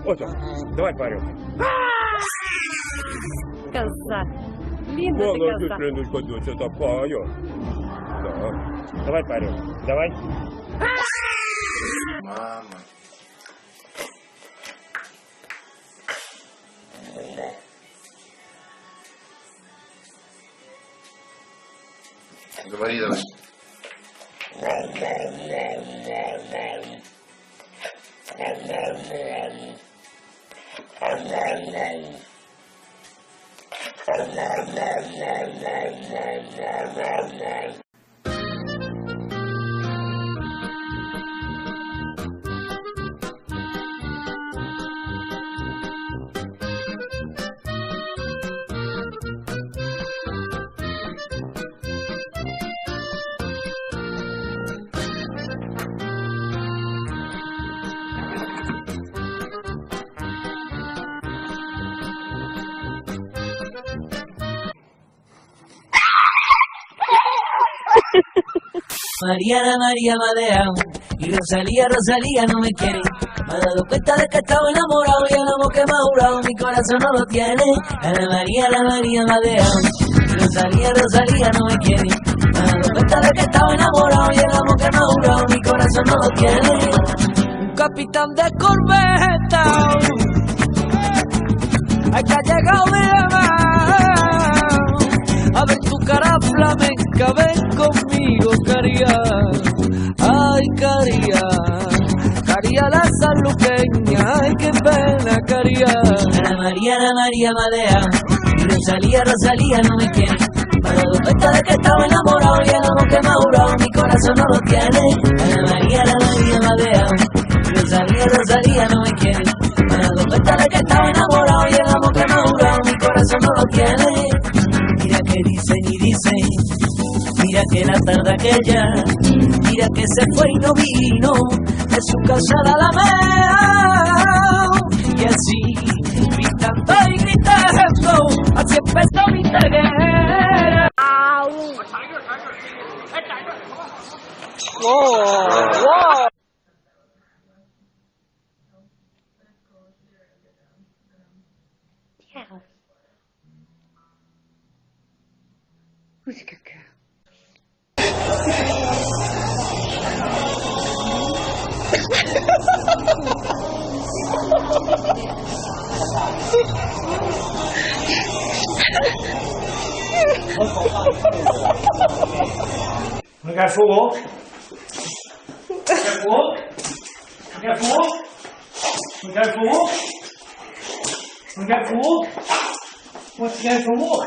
Вот он. Давай поорем. Коза. Линда ты коза. Леночка, доча такая. Да. Давай поорем. Давай. Мама. Говори давай. Mariana, María Madea y Rosalía, Rosalía no me quiere. Me he dado cuenta de que estaba enamorado y el amor que me ha jurado mi corazón no lo tiene. Ana María, Madea y Rosalía, Rosalía no me quiere. Me he dado cuenta de que estaba enamorado y el amor que me ha jurado mi corazón no lo tiene. Un capitán de corbeta, hay que ha llegado de mar. A ver tu cara flamenca, ven conmigo, Caría. Ay, Caría, Caría la sanluqueña, ay, qué pena, Caría. Ana María Madea y Rosalía, Rosalía no me quiere. Me he dado cuenta de que estaba enamorado y el amor que me ha jurado mi corazón no lo tiene. Ana María Madea y Rosalía, Rosalía no me quiere. Me he dado cuenta de que estaba enamorado y el amor que me ha jurado mi corazón no lo tiene. Mira que dicen y dicen, mira que la tarde aquella, mira que se fue y no vino de su casa a la Alameda. Y así, gritando y gritando, así empezó mi ceguera. ¡Wow! Who's caca? Look at fool. Look at fool. Look at fool. Look at fool. Look at fool. What's that fool?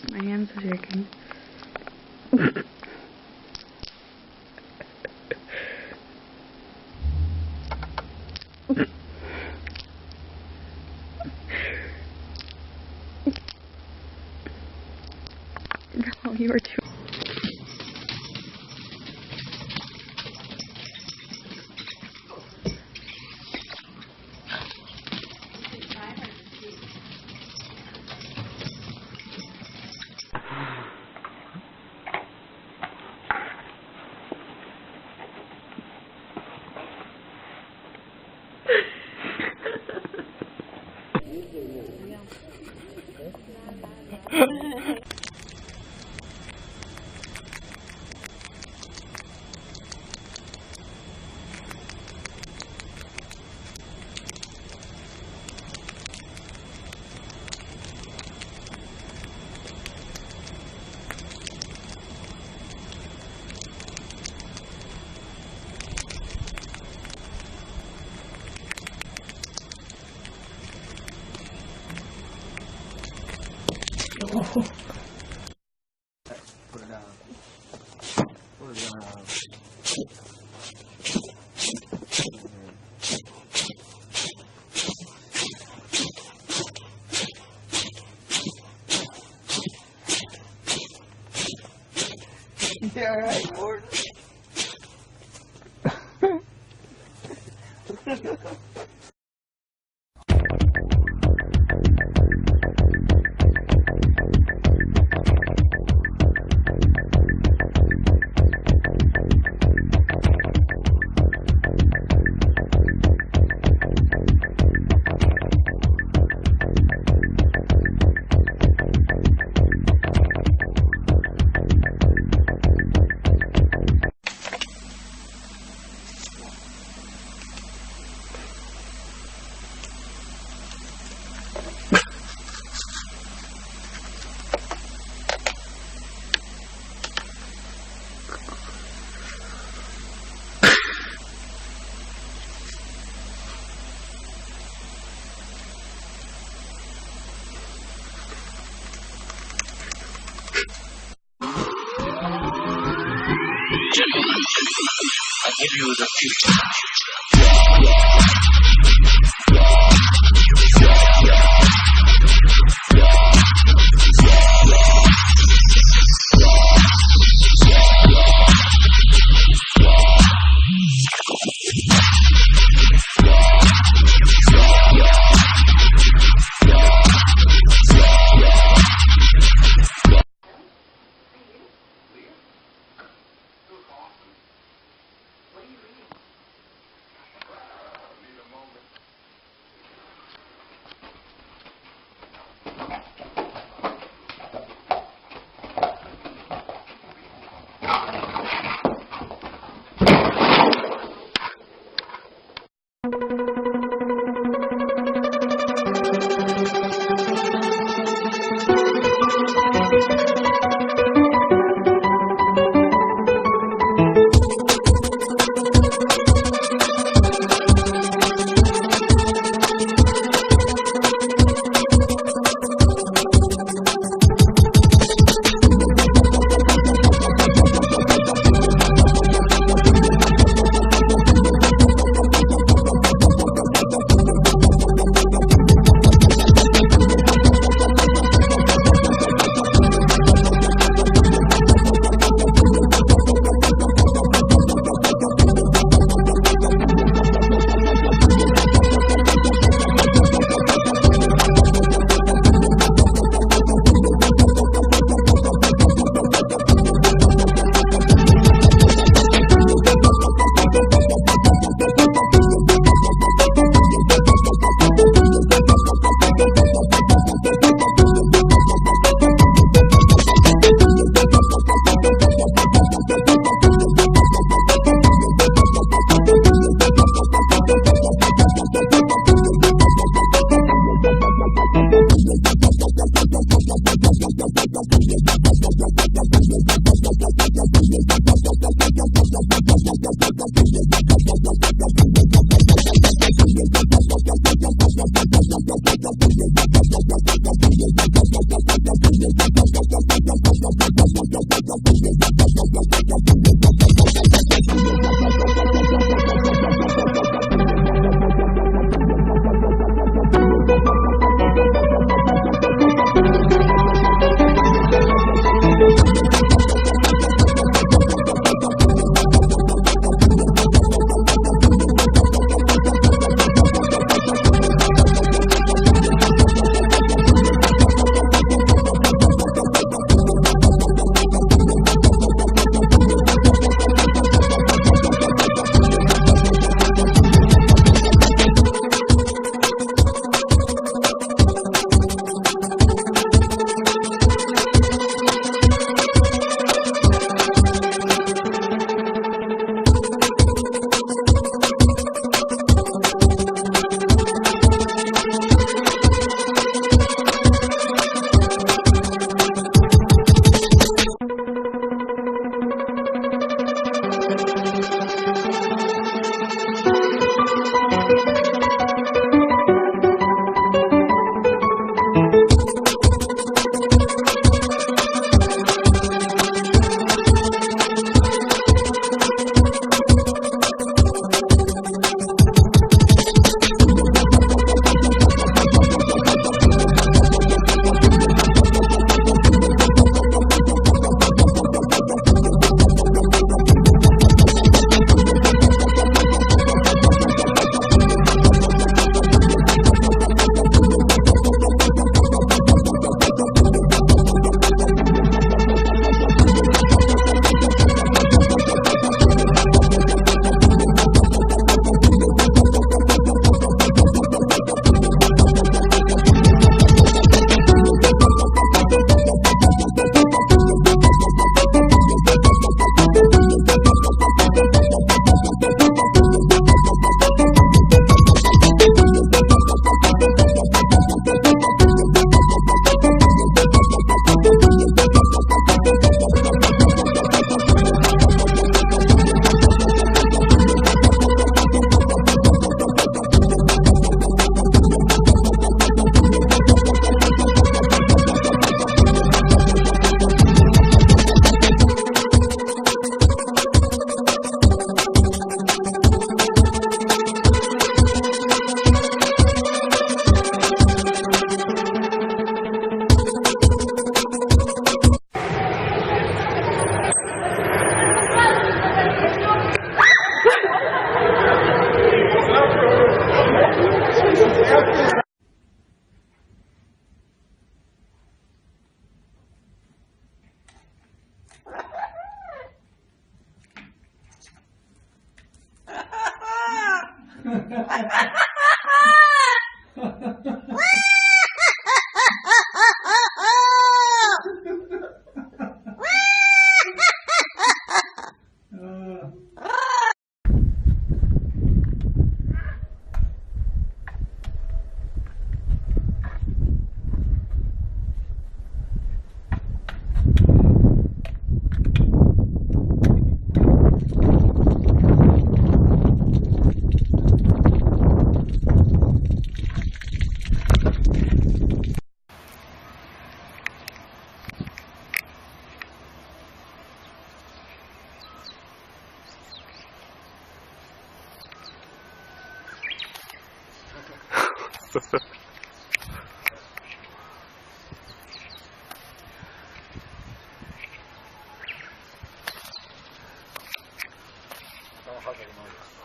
My hands are shaking. No, you were too. Yeah, right, Lord.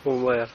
Умер.